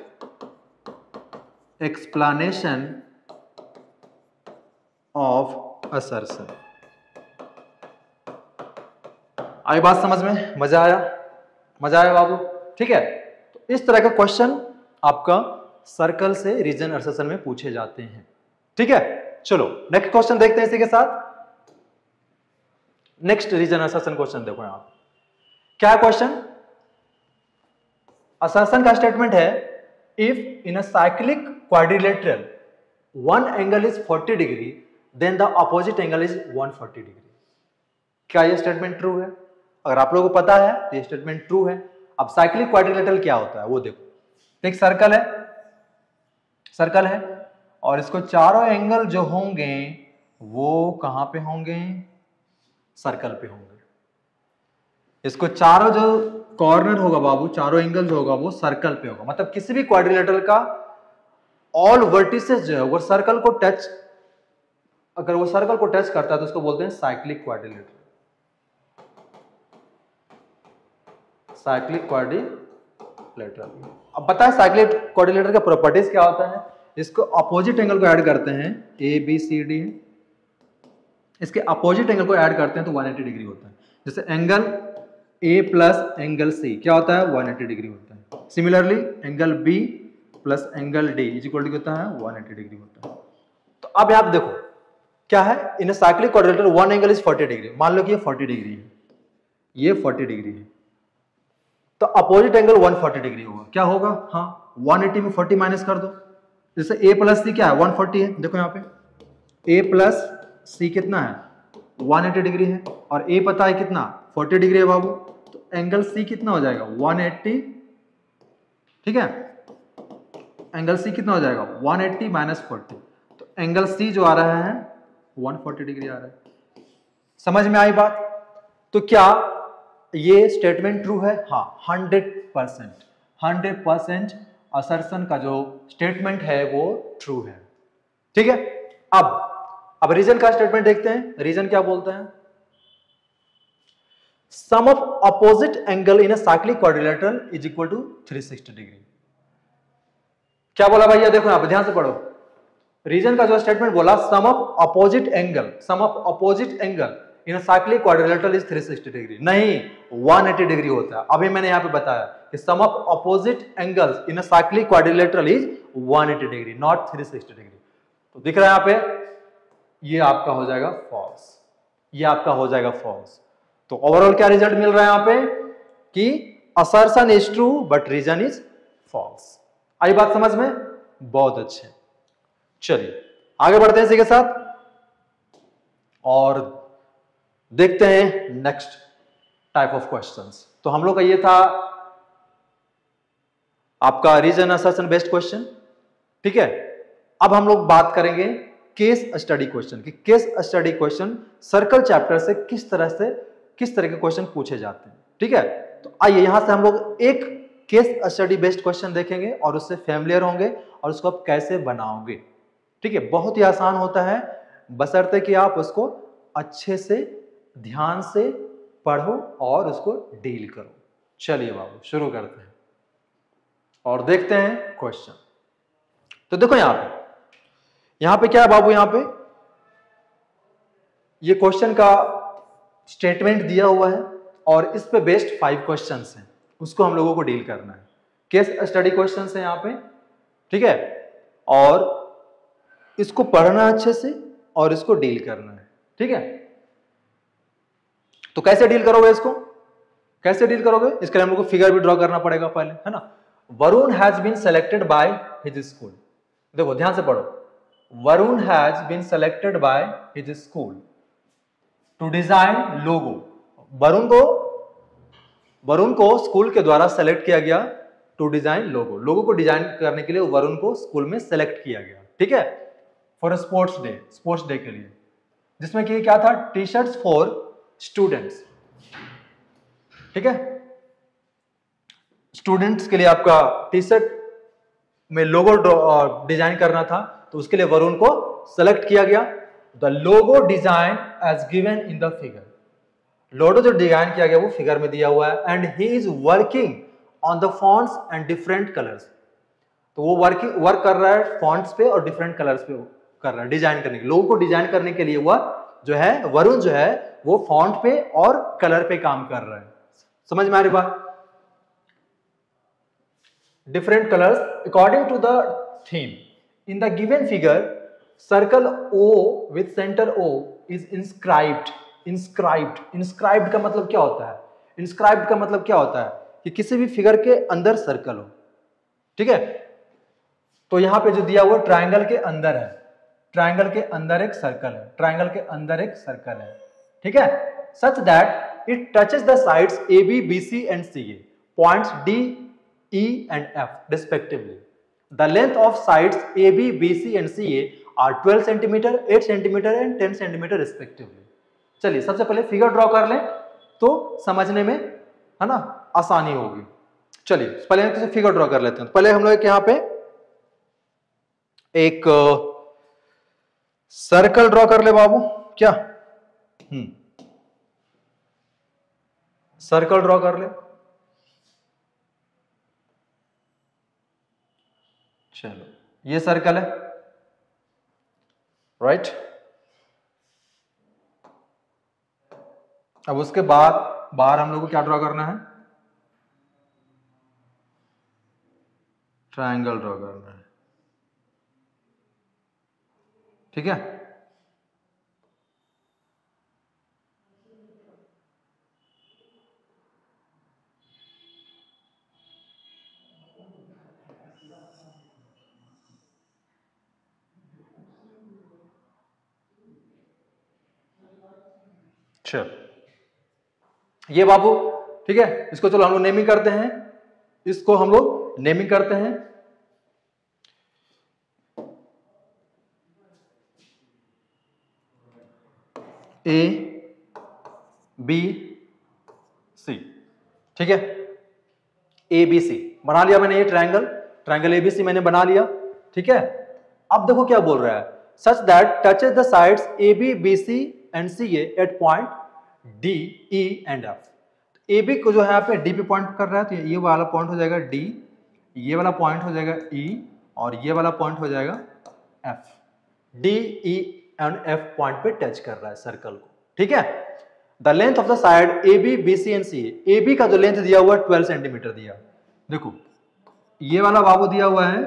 explanation of assertion। आई बात समझ में, मजा आया, मजा आया बाबू, ठीक है। तो इस तरह का क्वेश्चन आपका सर्कल से रीजन असर्शन में पूछे जाते हैं, ठीक है। चलो नेक्स्ट क्वेश्चन देखते हैं इसी के साथ। नेक्स्ट रीजन असर्शन क्वेश्चन देखो यहां क्या क्वेश्चन, असर्शन का स्टेटमेंट है if in a cyclic quadrilateral one angle is 40 degree then the opposite angle is 140 degree. क्या यह स्टेटमेंट ट्रू है? अगर आप लोगों को पता है तो ये स्टेटमेंट ट्रू है। अब साइक्लिक क्वाड्रिलेटरल क्या होता है वो देखो, एक सर्कल है, सर्कल है और इसको चारों एंगल जो होंगे वो कहां पे होंगे, सर्कल पे होंगे। इसको चारों जो कॉर्नर होगा बाबू, चारों एंगल जो होगा वो सर्कल पे होगा। मतलब किसी भी क्वाड्रिलेटरल का ऑल वर्टिसेस जो है वो सर्कल को टच, अगर वो सर्कल को टच करता है तो उसको बोलते हैं साइक्लिक क्वाड्रिलेटरल, साइक्लिक क्वाड्रिलेटरल। अब पता है साइक्लिक क्वाड्रिलेटरल का प्रॉपर्टीज क्या होता है, इसको अपोजिट एंगल को ऐड करते हैं, ए बी सी डी, इसके अपोजिट एंगल को ऐड करते हैं तो 180 डिग्री होता है। जैसे angle A plus angle C क्या होता है, 180 डिग्री होता है। Similarly angle B plus angle D is equal to होता है 180 डिग्री होता है। तो अब आप देखो क्या है, इन cyclic quadrilateral one angle is 40 degree, मान लो कि ये 40 डिग्री है, ये 40 डिग्री है, तो अपोजिट एंगल 140 डिग्री होगा। क्या होगा, हाँ 180 में 40 माइनस कर दो। जैसे a प्लस सी क्या है 140 है, देखो यहाँ पे a प्लस सी कितना है 180 डिग्री है और a पता है कितना 40 डिग्री है बाबू, तो एंगल c कितना हो जाएगा 180, ठीक है। एंगल c कितना हो जाएगा 180 माइनस 40, तो एंगल c जो आ रहा है 140 डिग्री आ रहा है। समझ में आई बात? तो क्या ये स्टेटमेंट ट्रू है? हाँ 100% असर्शन का जो स्टेटमेंट है वो ट्रू है, ठीक है। अब अब रीजन का स्टेटमेंट देखते हैं। रीजन क्या बोलता है? Sum of opposite angle in a cyclic quadrilateral is equal to 360 degree. क्या बोला भैया? देखो आप ध्यान से पढ़ो। रीजन का जो स्टेटमेंट बोला, sum of opposite angle in cyclic quadrilateral is 360 degree, नहीं 180 डिग्री होता है। अभी मैंने यहां पे बताया कि sum of opposite angles in cyclic quadrilateral is 180 degree, not 360 degree. तो दिख रहा है यहां पे, ये आपका हो जाएगा फॉल्स, ये आपका हो जाएगा फॉल्स। तो ओवरऑल क्या रिजल्ट मिल रहा है यहां पे कि assertion is true but reason is false. आई बात समझ में? बहुत अच्छे। चलिए आगे बढ़ते हैं इसी के साथ और देखते हैं नेक्स्ट टाइप ऑफ क्वेश्चंस। तो हम लोग का ये था आपका रीजन असर्शन बेस्ड क्वेश्चन, ठीक है। अब हम लोग बात करेंगे केस स्टडी क्वेश्चन की। Case study question circle chapter से किस तरह के क्वेश्चन पूछे जाते हैं, ठीक है। तो आइए यहां से हम लोग एक केस स्टडी बेस्ड क्वेश्चन देखेंगे और उससे फैमिलियर होंगे और उसको आप कैसे बनाओगे, ठीक है। बहुत ही आसान होता है, बशर्ते कि आप उसको अच्छे से ध्यान से पढ़ो और उसको डील करो। चलिए बाबू शुरू करते हैं और देखते हैं क्वेश्चन। तो देखो यहां पे क्या है बाबू, यहां पे ये क्वेश्चन का स्टेटमेंट दिया हुआ है और इस पे बेस्ड 5 क्वेश्चंस हैं, उसको हम लोगों को डील करना है। केस स्टडी क्वेश्चंस हैं यहां पे, ठीक है, और इसको पढ़ना अच्छे से और इसको डील करना है, ठीक है। तो कैसे डील करोगे इसको? कैसे डील करोगे? इसके लिए हम लोग को फिगर भी ड्रॉ करना पड़ेगा पहले, है ना। Varun has been selected by his school. देखो ध्यान से पढ़ो। Varun has been selected by his school to design logo. Varun को स्कूल के द्वारा सेलेक्ट किया गया टू डिजाइन लोगो। लोगो को डिजाइन करने के लिए वरुण को स्कूल में सेलेक्ट किया गया, ठीक है, फॉर स्पोर्ट्स डे के लिए, जिसमें कि क्या था, टी शर्ट्स फॉर स्टूडेंट्स, ठीक है। स्टूडेंट्स के लिए आपका टी शर्ट में लोगो डिजाइन करना था, तो उसके लिए वरुण को सेलेक्ट किया गया। The logo design as given in the figure. Logo जो डिजाइन किया गया वो फिगर में दिया हुआ है। And he is working on the fonts and different colours. तो वो वर्क कर रहा है फॉन्ट्स पे और डिफरेंट कलर्स पे कर रहा है डिजाइन करने के लिए। लोगों को डिजाइन करने के लिए वरुण जो है वो फॉन्ट पे और कलर पे काम कर रहा है। समझ में आ रही बात? Different colours according to the theme in the given figure, circle O with centre O is inscribed. Inscribed का मतलब क्या होता है? इंस्क्राइब्ड का मतलब क्या होता है कि किसी भी फिगर के अंदर सर्कल हो, ठीक है। तो यहां पे जो दिया हुआ ट्रायंगल के अंदर है, ट्रायंगल के अंदर एक सर्कल है, ट्रायंगल के अंदर एक सर्कल है, ठीक है, such that it touches the sides AB, BC and CA, points D, E and F respectively. The length of sides AB, BC and CA are 12 cm, 8 cm and 10 cm respectively. चलिए सबसे पहले figure draw कर लें तो समझने में, है ना, आसानी होगी। चलिए पहले हम फिगर ड्रॉ कर लेते हैं। पहले हम लोग यहाँ पे एक सर्कल ड्रॉ कर ले बाबू। क्या? सर्कल ड्रॉ कर ले। चलो ये सर्कल है, राइट। अब उसके बाद बाहर हम लोग को क्या ड्रॉ करना है? ट्रायंगल ड्रॉ करना है, ठीक है। चलो ये बाबू, ठीक है, इसको चलो हम लोग नेमिंग करते हैं। इसको हम लोग नेमिंग करते हैं। ABC, ठीक है, ABC बना लिया मैंने। ये ट्रायंगल ABC मैंने बना लिया, ठीक है। अब देखो क्या बोल रहा है, such that touches the sides AB, BC and CA at point D, E and F। AB को जो है यहाँ पे D पे पॉइंट कर रहा है, तो ये वाला पॉइंट हो जाएगा D, ये वाला पॉइंट हो जाएगा E और ये वाला पॉइंट हो जाएगा F। D, E and F point पे टच कर रहा है सर्कल को, ठीक है। The length of the side AB, BC and CA, AB का जो लेंथ दिया हुआ है 12 सेंटीमीटर दिया, देखो ये वाला बाबू दिया हुआ है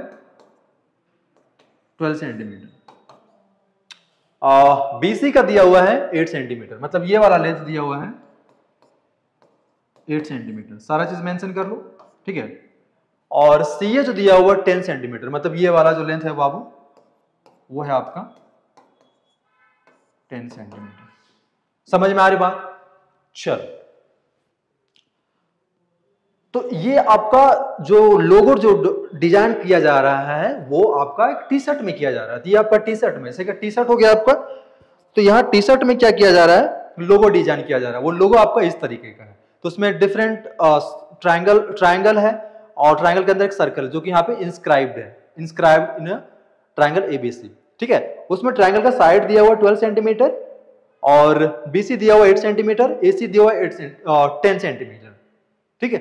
12 सेंटीमीटर, BC का दिया हुआ है 8 सेंटीमीटर, मतलब ये वाला लेंथ दिया हुआ है 8 सेंटीमीटर, सारा चीज मेंशन कर लो, ठीक है। और CA जो दिया हुआ 10 सेंटीमीटर, मतलब ये वाला जो लेंथ है बाबू वो है आपका 10 सेंटीमीटर। समझ में आ रही बात? चल, तो ये आपका जो लोगो जो डिजाइन किया जा रहा है वो आपका एक टी शर्ट में किया जा रहा है। ये आपका टी शर्ट में से टी शर्ट हो गया आपका, तो यहाँ टी शर्ट में क्या किया जा रहा है, लोगो डिजाइन किया जा रहा है। वो लोगो आपका इस तरीके का है, तो उसमें डिफरेंट ट्राइंगल है और ट्राइंगल के अंदर एक सर्कल जो कि यहाँ पे इंस्क्राइब्ड है, इंस्क्राइब्ड इन ट्राइंगल ABC, ठीक है। उसमें ट्राइंगल का साइड दिया हुआ 12 सेंटीमीटर और BC दिया हुआ 8 सेंटीमीटर, AC दिया हुआ 10 सेंटीमीटर, ठीक है।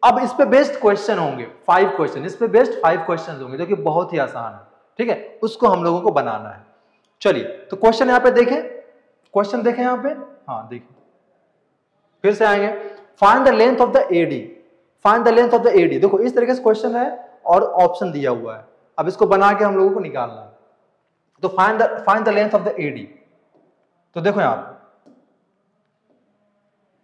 अब इस पे बेस्ड क्वेश्चन होंगे 5 क्वेश्चन, इस पे बेस्ड 5 क्वेश्चन होंगे जो कि बहुत ही आसान है, ठीक है। उसको हम लोगों को बनाना है। चलिए, तो क्वेश्चन यहाँ पे देखें, क्वेश्चन देखें यहाँ पे, हाँ देखें, फिर से आएंगे। Find the length of the AD, find the length of the AD। देखो इस तरीके से क्वेश्चन है और ऑप्शन दिया हुआ है, अब इसको बना के हम लोगों को निकालना है। तो find the length of the AD, तो देखो यहाँ पे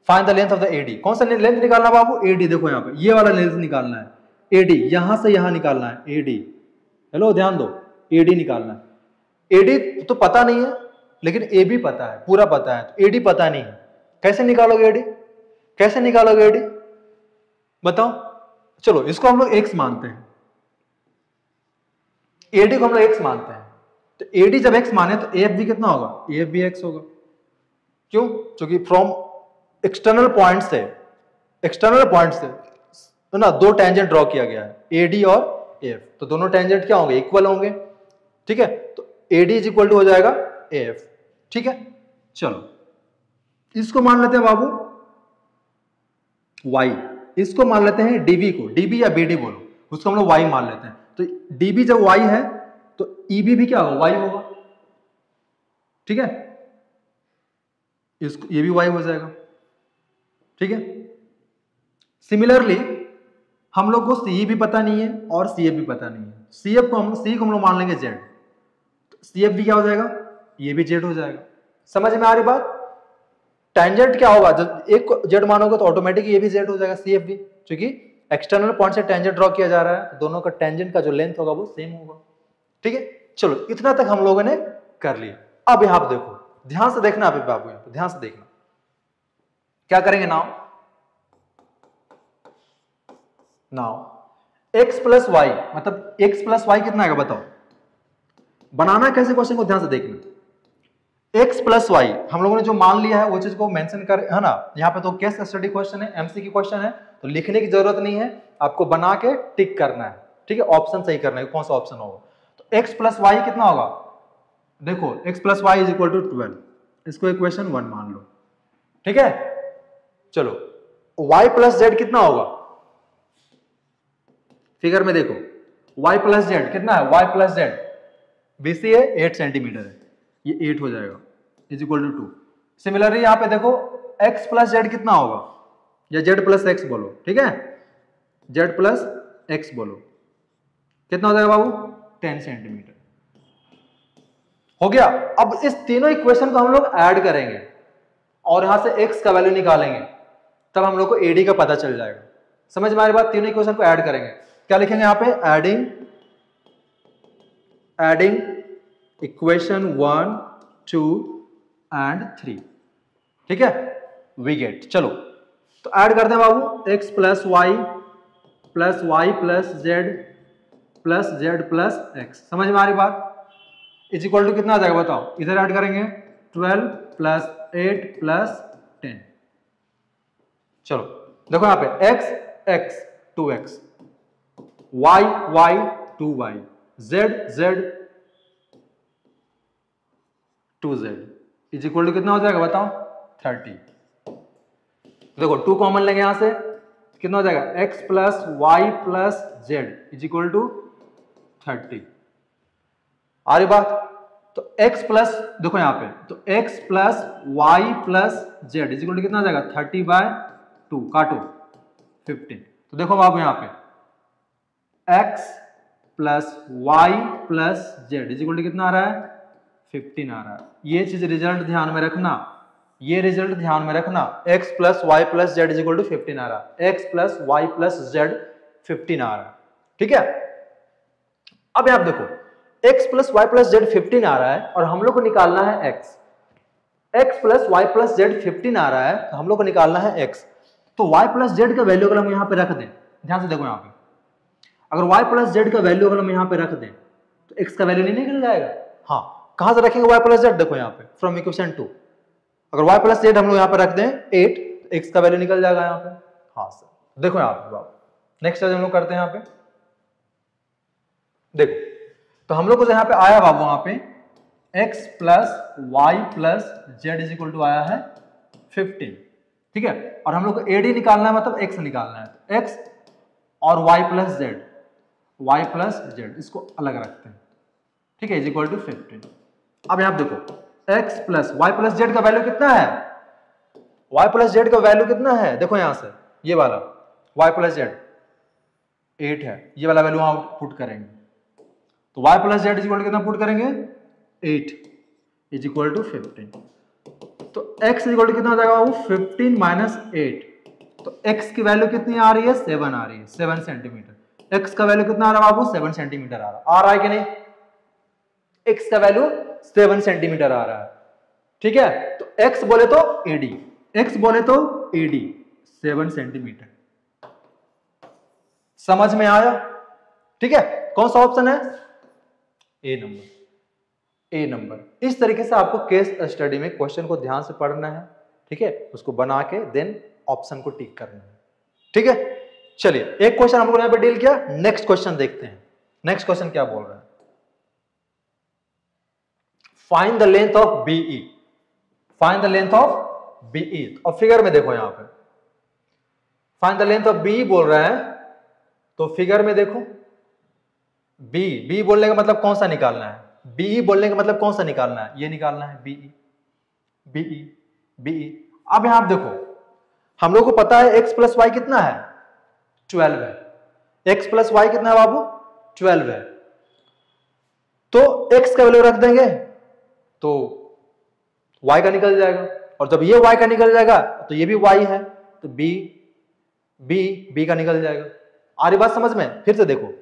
find the length of the AD, कौन सा लेंथ निकालना बाबू, AD। देखो यहाँ पे ये वाला लेंथ निकालना है, AD यहां से यहां निकालना है, AD, हेलो ध्यान दो, AD निकालना है। AD तो पता नहीं है लेकिन AB पता है, पूरा पता है, तो AD पता नहीं है, कैसे निकालोगे AD, कैसे निकालोगे AD बताओ। चलो इसको हम लोग x मानते हैं, AD को हम लोग x मानते हैं, तो AD जब x माने तो AF भी कितना होगा, AF भी x होगा। क्यों? क्योंकि फ्रॉम एक्सटर्नल पॉइंट से ना दो टेंजेंट ड्रॉ किया गया है, AD और AF, तो दोनों टेंजेंट क्या होंगे, इक्वल होंगे, ठीक है। तो AD इज इक्वल टू हो जाएगा AF, ठीक है। चलो इसको मान लेते हैं बाबू y, इसको मान लेते हैं DB को, DB या BD बोलो, उसको हम लोग y मान लेते हैं। तो DB जब y है तो EB भी क्या होगा, y होगा, ठीक है। इसको ये भी y हो जाएगा, ठीक है। सिमिलरली हम लोग को CE भी पता नहीं है और CF भी पता नहीं है। C को हम लोग मान लेंगे Z, तो CF भी क्या हो जाएगा, ये भी Z हो जाएगा। समझ में आ रही बात? टेंजेंट क्या होगा, जब एक को Z मानोगे तो ऑटोमेटिक ये भी Z हो जाएगा, CF भी, क्योंकि एक्सटर्नल पॉइंट से टेंजेंट ड्रॉ किया जा रहा है, तो दोनों का टेंजेंट का जो लेंथ होगा वो सेम होगा, ठीक है। चलो इतना तक हम लोगों ने कर लिया। अब यहां पर देखो, ध्यान से देखना अभी बाबू, यहां पर ध्यान से देखना क्या करेंगे। नाउ x प्लस वाई, मतलब x प्लस वाई कितना आएगा बताओ, बनाना कैसे क्वेश्चन को ध्यान से देखना। x प्लस वाई हम लोगों ने जो मान लिया है वो चीज को मेंशन कर, है ना। यहाँ पे तो केस स्टडी क्वेश्चन है, MCQ क्वेश्चन है, तो लिखने की जरूरत नहीं है, आपको बना के टिक करना है, ठीक है। ऑप्शन सही करना है, कौन सा ऑप्शन होगा। तो x प्लस वाई कितना होगा, देखो x plus y is equal to 12, इसको इक्वेशन 1 मान लो, ठीक है। चलो y प्लस जेड कितना होगा, फिगर में देखो y प्लस जेड कितना है, y प्लस जेड BC है 8 सेंटीमीटर है, ये 8 हो जाएगा, इज इक्वल टू 2। सिमिलरली यहां पे देखो x प्लस जेड कितना होगा, या z प्लस x बोलो, ठीक है, z प्लस x बोलो, कितना हो जाएगा बाबू, 10 सेंटीमीटर हो गया। अब इस तीनों इक्वेशन को हम लोग ऐड करेंगे और यहां से x का वैल्यू निकालेंगे, तब हम लोग को AD का पता चल जाएगा। समझ में आ रही बात? तीनों इक्वेशन को ऐड करेंगे, क्या लिखेंगे यहाँ पे, एडिंग इक्वेशन 1, 2 एंड 3, ठीक है, वी गेट। चलो तो ऐड करते हैं बाबू, x plus y plus z plus x, समझ में आ रही बात, इज इक्वल टू कितना आ जाएगा बताओ, इधर ऐड करेंगे 12 प्लस 8 प्लस 10। चलो देखो यहाँ पे x 2x, y 2y, z 2z is equal to कितना हो जाएगा बताओ 30। देखो 2 कॉमन लेंगे यहां से, कितना हो जाएगा x plus y plus z is equal to 30। आ रही बात? तो x प्लस, देखो यहां पे, तो x plus y plus z is equal to कितना हो जाएगा 30/2, काटो 15। तो देखो बाबू यहां पे x plus y plus z is equal to कितना आ रहा है 15 आ रहा है। ये चीज रिजल्ट ध्यान में रखना, ये रिजल्ट ध्यान में रखना, x plus y plus z is equal to 15 आ रहा है, x plus y plus z 15 आ रहा है। ठीक है, अब आप देखो x plus y plus z 15 आ रहा है और हम लोग को निकालना है x plus y plus z 15 आ रहा है तो हम लोग को निकालना है x। तो y प्लस जेड का वैल्यू अगर हम यहाँ पे रख दें, ध्यान से देखो यहाँ पे, अगर y प्लस जेड का वैल्यू अगर हम यहाँ पे रख दें तो x का वैल्यू नहीं निकल जाएगा। हाँ, कहां से रखेंगे y प्लस जेड? देखो यहाँ पे फ्रॉम इक्वेशन 2, अगर y प्लस जेड हम लोग यहाँ पे रख दें 8 तो x का वैल्यू निकल जाएगा यहाँ पे। हाँ सर, देखो यहाँ पे नेक्स्ट हम लोग करते हैं यहाँ पे, देखो तो हम लोग को यहाँ पे आया बाबू वहां पे x plus y plus z is equal to आया है 15। ठीक है, और हम लोग को एडी निकालना है, मतलब x निकालना है, तो x और y प्लस जेड इसको अलग रखते हैं। ठीक है, इज इक्वल टू 15। अब यहां देखो x plus y plus z का वैल्यू कितना है, y प्लस जेड का वैल्यू कितना है, देखो यहां से ये वाला y प्लस जेड 8 है, ये वाला वैल्यू वहां पुट करेंगे तो y plus z is equal to कितना पुट करेंगे 8 इज इक्वल टू 15। तो x इज इक्वल टू कितना हो जाएगा वो 15 माइनस 8, तो x की वैल्यू कितनी आ रही है 7 आ रही है, 7 सेंटीमीटर। x का वैल्यू कितना आ रहा है बाबू 7 सेंटीमीटर आ रहा है कि नहीं, x का वैल्यू 7 सेंटीमीटर आ रहा है। ठीक है, तो x बोले तो AD, x बोले तो AD 7 सेंटीमीटर। समझ में आया? ठीक है, कौन सा ऑप्शन है? ए नंबर। इस तरीके से आपको केस स्टडी में क्वेश्चन को ध्यान से पढ़ना है। ठीक है, उसको बना के देन ऑप्शन को टिक करना है। ठीक है, चलिए एक क्वेश्चन हम लोग यहां पे डील किया, नेक्स्ट क्वेश्चन देखते हैं। नेक्स्ट क्वेश्चन क्या बोल रहा है, find the length of BE, find the length of BE। और फिगर में देखो यहां पे find the length of BE बोल रहा है, तो फिगर में देखो बी बोलने का मतलब कौन सा निकालना है, BE बोलने का मतलब कौन सा निकालना है, ये निकालना है BE। अब यहां आप देखो हम लोग को पता है x प्लस वाई कितना है 12 है, x प्लस वाई कितना है बाबू 12 है, तो x का वैल्यू रख देंगे तो y का निकल जाएगा, और जब ये y का निकल जाएगा तो ये भी y है, तो b का निकल जाएगा। आ रही बात समझ में? फिर से देखो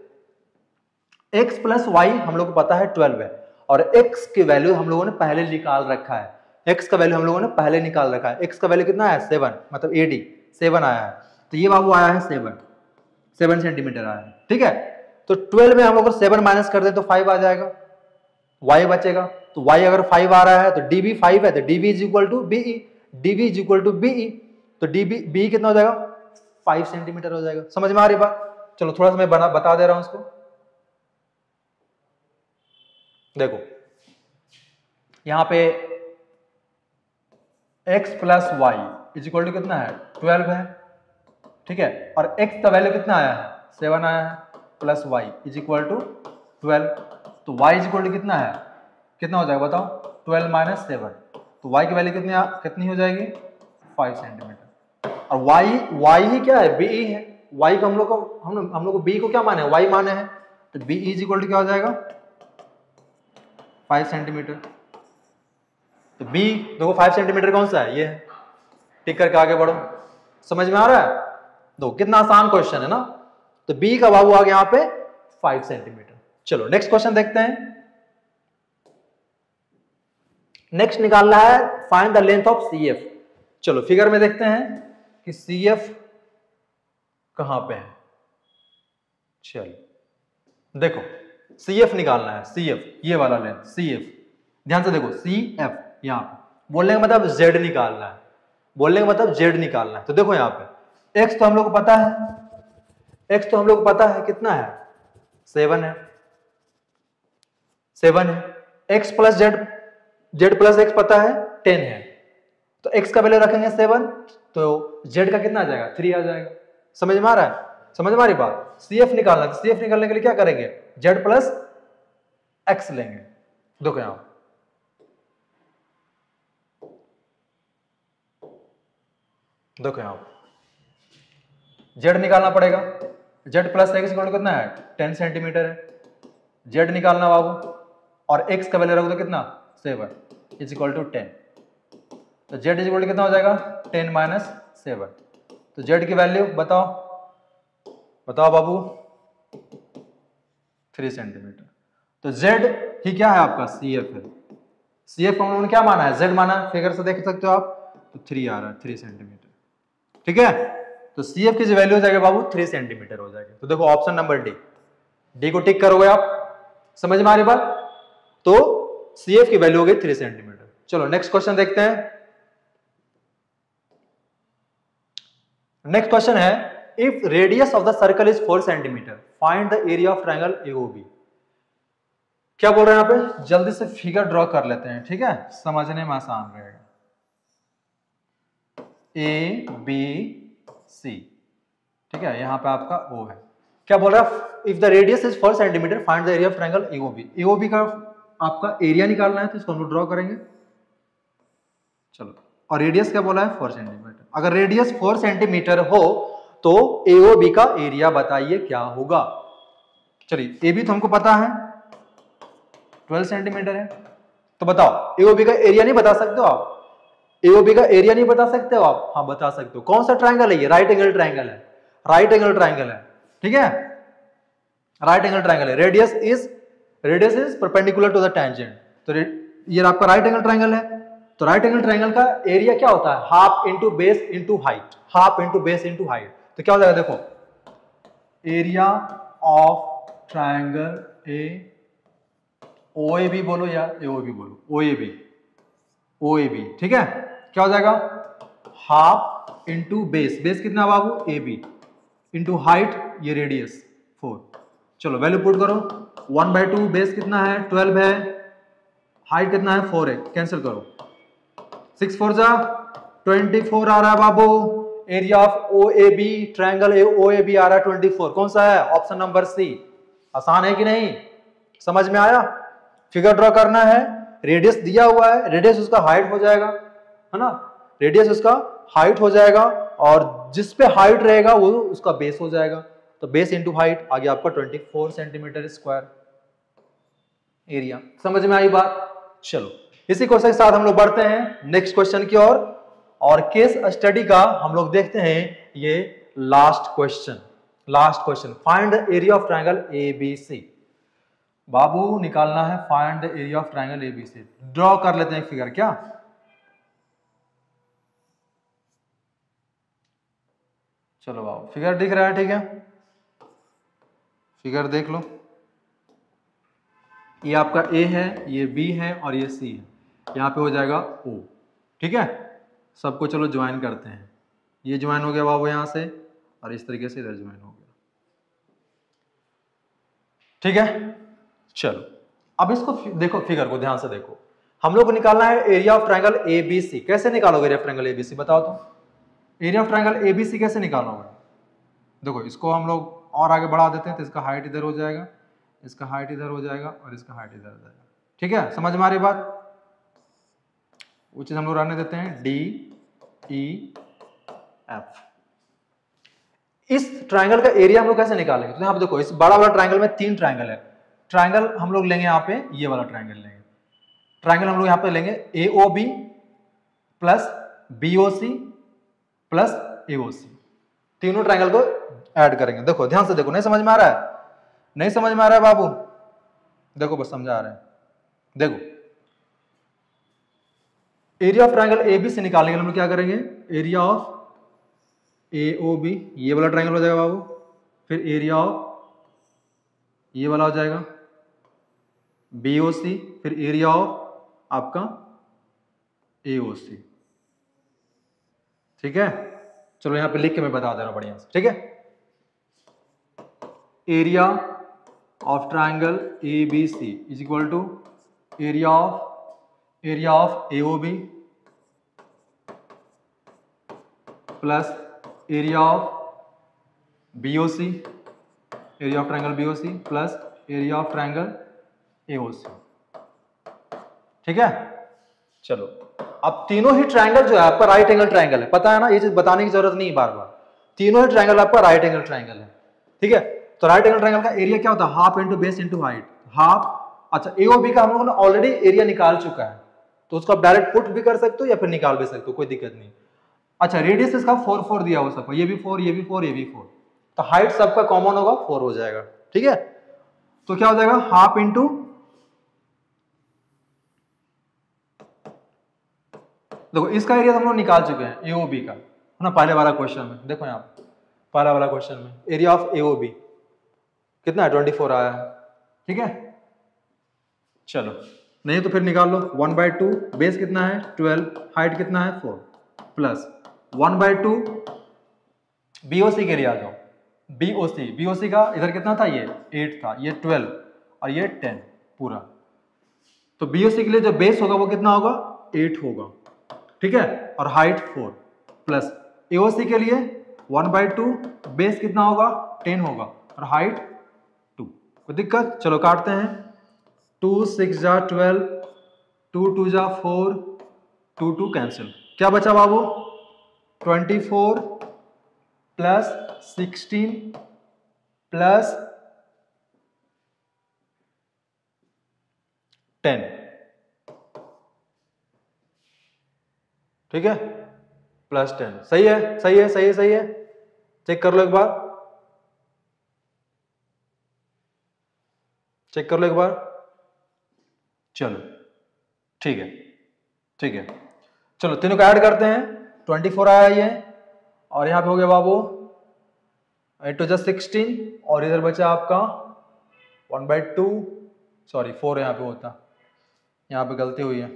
x प्लस वाई हम लोग को पता है 12 है, और x की वैल्यू हम लोगों ने पहले निकाल रखा है, x का वैल्यू हम लोगों ने पहले निकाल रखा है। x का वैल्यू कितना है 7, मतलब AD 7 आया है, तो ये बाबू आया है 7 सेंटीमीटर आया है। ठीक है, तो 12 में हम लोग 7 माइनस कर दे तो 5 आ जाएगा, y बचेगा, तो y अगर 5 आ रहा है तो dv 5 है, तो dv is equal to BE, dv is equal to BE, तो b कितना हो जाएगा 5 सेंटीमीटर हो जाएगा। समझ में आ रही बात? चलो थोड़ा सा मैं बता दे रहा हूं इसको। देखो यहां पे x plus y is equal to कितना है 12 है। ठीक है, और x का वैल्यू कितना आया है 7 आया है, plus y is equal to 12, तो y इज इक्वल टू कितना है, कितना हो जाएगा बताओ 12 माइनस 7, तो y की वैल्यू कितनी हो जाएगी 5 सेंटीमीटर। और y ही क्या है BE है, y को हम लोग को b को क्या माने y माने हैं, तो BE इज इक्वल टू क्या हो जाएगा 5 सेंटीमीटर। तो b देखो 5 सेंटीमीटर कौन सा है, ये है, टिक करके आगे बढ़ो। समझ में आ रहा है? दो कितना आसान क्वेश्चन है ना, तो b का बाबू आ गया यहां पे 5 सेंटीमीटर। चलो नेक्स्ट क्वेश्चन देखते हैं। नेक्स्ट निकालना है find the length of CF। चलो फिगर में देखते हैं कि CF कहां पे है। चलो देखो CF निकालना है, CF ये वाला लेंथ CF, ध्यान से देखो CF, यहां पे बोलने का मतलब Z निकालना है, बोलने का मतलब Z निकालना है। तो देखो यहां पे x तो हम लोग को पता है, x तो हम लोग को पता है कितना है 7 है, 7 है, x plus Z Z plus x पता है 10 है, तो एक्स का वैल्यू रखेंगे 7, तो जेड का कितना आ जाएगा 3 आ जाएगा। समझ में आ रहा है? समझ में आ रही बात? सीएफ निकालना, तो सीएफ निकालने के लिए क्या करेंगे, जेड प्लस एक्स लेंगे। देखो यहां देखो यहां जेड निकालना पड़ेगा, जेड प्लस एक्स कितना है 10 सेंटीमीटर है, जेड निकालना बाबू, और एक्स का वैल्यू रख दो कितना 7 इज इक्वल टू 10, तो जेड इज इक्वल टू कितना हो जाएगा 10 माइनस 7, तो जेड की वैल्यू बताओ बाबू 3 सेंटीमीटर। तो जेड ही क्या है आपका सीएफ है, सीएफ हम लोगों ने क्या माना है जेड माना है, फिगर से देख सकते हो आप, तो 3 आ रहा है 3 सेंटीमीटर। ठीक है, तो सीएफ की जो वैल्यू हो जाएगी बाबू 3 सेंटीमीटर हो जाएगी। तो देखो ऑप्शन नंबर डी को टिक करोगे आप। समझ में आ रही बात? तो सीएफ की वैल्यू हो गई 3 सेंटीमीटर। चलो नेक्स्ट क्वेश्चन देखते हैं। नेक्स्ट क्वेश्चन है if radius of the circle is 4 centimetre find the area of triangle AOB. क्या बोल रहे हैं यहां पे, जल्दी से फिगर ड्रॉ कर लेते हैं, ठीक है, समझने में आसान रहेगा। ए बी सी, ठीक है, यहां पे आपका ओ है। क्या बोल रहा है if the radius is 4 centimetre find the area of triangle AOB. AOB का आपका एरिया निकालना है, तो इसको हम लोग ड्रॉ करेंगे। चलो, और रेडियस क्या बोला है 4 सेंटीमीटर। अगर रेडियस 4 सेंटीमीटर हो तो एओबी का एरिया बताइए क्या होगा। चलिए, ए बी तो हमको पता है 12 सेंटीमीटर है, तो बताओ एओबी का एरिया नहीं बता सकते हो आप? एओबी का एरिया नहीं बता सकते हो आप? हाँ बता सकते हो। कौन सा ट्रायंगल है ये? राइट एंगल ट्रायंगल है, राइट एंगल ट्रायंगल है, ठीक है, राइट एंगल ट्रायंगल है। Radius is perpendicular to the tangent, तो ये आपका राइट एंगल ट्रायंगल है। तो राइट एंगल ट्रायंगल का एरिया क्या होता है, half into base into height, half into base into height. तो क्या हो जाएगा देखो, area of triangle A OAB बोलो या एओबी बोलो, ओएबी, ठीक है, क्या हो जाएगा हाफ इंटू बेस, बेस कितना बाबू ए बी, इंटू हाइट ये रेडियस 4। चलो वैल्यू पुट करो, 1/2 बेस कितना है 12 है, हाइट कितना है 4 है, कैंसिल करो, 6 4 जा 24 आ रहा है बाबू। Area of OAB triangle OAB आ रहा है 24। कौन सा है? Option number C. आसान है कि नहीं? समझ में आया? फिगर ड्रॉ करना है, रेडियस दिया हुआ है, रेडियस उसका हाइट हो जाएगा, है ना, रेडियस उसका हाइट हो जाएगा, और जिस पे हाइट रहेगा वो उसका बेस हो जाएगा। तो बेस इंटू हाइट आ गया आपका 24 सेंटीमीटर स्क्वायर एरिया। समझ में आई बात? चलो इसी क्वेश्चन के साथ हम लोग बढ़ते हैं नेक्स्ट क्वेश्चन की ओर, और केस स्टडी का हम लोग देखते हैं ये last question find the area of triangle ABC. बाबू निकालना है find the area of triangle ABC. Draw कर लेते हैं फिगर, क्या चलो बाबू फिगर दिख रहा है, ठीक है, फिगर देख लो, ये आपका ए है, ये बी है और ये सी है, यहाँ पे हो जाएगा ओ, ठीक है। सबको चलो ज्वाइन करते हैं, ये ज्वाइन हो गया बाबू यहाँ से, और इस तरीके से इधर ज्वाइन हो गया, ठीक है। चलो अब इसको देखो, फिगर को ध्यान से देखो, हम लोग को निकालना है एरिया ऑफ ट्रायंगल एबीसी। कैसे निकालोगे एरिया ऑफ ट्रायंगल एबीसी, बताओ तो। एरिया ऑफ ट्रायंगल एबीसी कैसे निकालोगे? देखो इसको हम लोग और आगे बढ़ा देते हैं, तो इसका हाइट इधर हो जाएगा, इसका हाइट इधर हो जाएगा, और इसका हाइट इधर हो जाएगा, ठीक है। समझ में आ रही बात? वो चीज हम लोग रहने देते हैं, डी ई एफ। इस ट्रायंगल का एरिया हम लोग कैसे निकालेंगे? तो यहाँ पे देखो, इस बड़ा वाला ट्रायंगल में 3 ट्रायंगल है, ट्रायंगल हम लोग लेंगे यहाँ पे, ये वाला ट्रायंगल लेंगे, ट्रायंगल हम लोग यहाँ पे लेंगे AOB plus BOC plus AOC, तीनों ट्रायंगल को ऐड करेंगे। देखो ध्यान से देखो, नहीं समझ में आ रहा है? नहीं समझ में आ रहा है बाबू? देखो बस समझा रहे हैं, देखो एरिया ऑफ ट्रायंगल एबीसी निकालने के लिए हम लोग क्या करेंगे, एरिया ऑफ एओबी, ये वाला ट्रायंगल हो जाएगा बाबू, फिर एरिया ऑफ ये वाला हो जाएगा बीओसी, फिर एरिया ऑफ आपका एओसी, ठीक है। चलो यहां पे लिख के मैं बता दे रहा हूं बढ़िया से, ठीक है। Area of triangle ABC is equal to area of area of AOB plus area of BOC, area of triangle BOC plus area of triangle AOC। ठीक है, चलो अब तीनों ही ट्रायंगल जो है आपका राइट एंगल ट्रायंगल है, पता है ना, ये चीज बताने की जरूरत नहीं है बार बार, तीनों ही ट्रायंगल आपका राइट एंगल ट्रायंगल है। ठीक है, तो राइट एंगल ट्रायंगल का एरिया क्या होता है, half into base into height, half. अच्छा, AOB का हम लोगों ने ऑलरेडी एरिया निकाल चुका है, तो उसको आप डायरेक्ट पुट भी कर सकते हो या फिर निकाल भी सकते हो, कोई दिक्कत नहीं। अच्छा, रेडियस इसका 4 4 दिया हुआ सबको, ये भी 4, ये भी 4, ये भी 4, तो हाइट सबका कॉमन होगा 4 हो जाएगा। ठीक है, तो क्या हो जाएगा, हाफ इंटू, देखो इसका एरिया हम लोग निकाल चुके हैं AOB का, है ना, पहले वाला क्वेश्चन में। देखो यहाँ पहला वाला क्वेश्चन में एरिया ऑफ AOB कितना है, 24 आया है। ठीक है, चलो नहीं तो फिर निकाल लो, 1/2 बेस कितना है 12, हाइट कितना है 4, प्लस 1/2 BOC के लिए आ जाओ, BOC का इधर कितना था, ये 8 था, ये 12 और ये 10 पूरा, तो BOC के लिए जो बेस होगा वो कितना होगा 8 होगा। ठीक है, और हाइट 4 प्लस AOC के लिए 1/2 बेस कितना होगा 10 होगा और हाइट 2, कोई दिक्कत, चलो काटते हैं, 2 6 जा 12, 2 2 जा 4, 2 2 कैंसिल, क्या बचा बाबू 24 प्लस 16 प्लस 10। ठीक है, प्लस 10, सही है, सही है, सही है, सही है, चेक कर लो एक बार, चेक कर लो एक बार, चलो ठीक है, ठीक है, चलो तीनों को ऐड करते हैं, 24 आया ये, और यहां पे हो गया बाबू 8 2 16, और इधर बचा आपका 1/2, सॉरी 4 यहां पे होता, यहां पे गलती हुई है,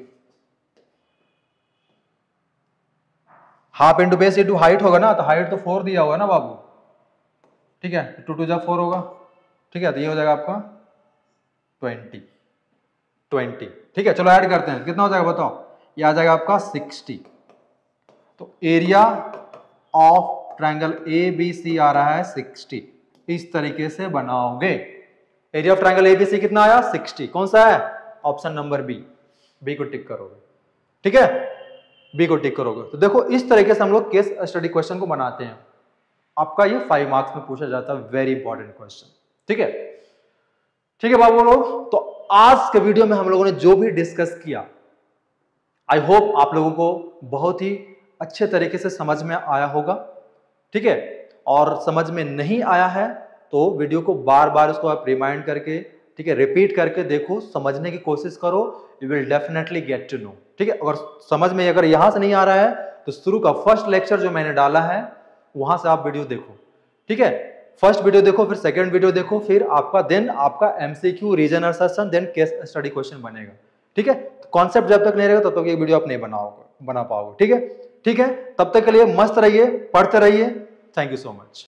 half into base into height होगा ना, तो हाइट तो 4 दिया होगा ना बाबू। ठीक है, 2 2 जा 4 होगा। ठीक है, तो ये हो जाएगा आपका 20। ठीक है, चलो ऐड करते हैं, कितना हो जाएगा बताओ, ये आ जाएगा आपका 60। तो एरिया ऑफ ट्रायंगल ABC आ रहा है 60, इस तरीके से बनाओगे। एरिया ऑफ ट्रायंगल ABC कितना आया 60, कौन सा है, ऑप्शन नंबर बी को टिक करोगे। ठीक है, बी को टिक करोगे, तो देखो इस तरीके से हम लोग केस स्टडी क्वेश्चन को बनाते हैं। आपका ये 5 मार्क्स में पूछा जाता है, वेरी इंपॉर्टेंट क्वेश्चन। ठीक है, ठीक है बाबू लोग, तो आज के वीडियो में हम लोगों ने जो भी डिस्कस किया, आई होप आप लोगों को बहुत ही अच्छे तरीके से समझ में आया होगा। ठीक है, और समझ में नहीं आया है तो वीडियो को बार बार उसको आप रिमाइंड करके, ठीक है, रिपीट करके देखो, समझने की कोशिश करो, you will definitely get to know. ठीक है, अगर समझ में अगर यहां से नहीं आ रहा है तो शुरू का फर्स्ट लेक्चर जो मैंने डाला है वहां से आप वीडियो देखो। ठीक है, फर्स्ट वीडियो देखो, फिर सेकंड वीडियो देखो, फिर आपका देन आपका MCQ regional session, then case study question बनेगा। ठीक है, कॉन्सेप्ट जब तक नहीं रहेगा तब तक ये वीडियो आप नहीं बना पाओगे। ठीक है, ठीक है, तब तक के लिए मस्त रहिए, पढ़ते रहिए। Thank you so much.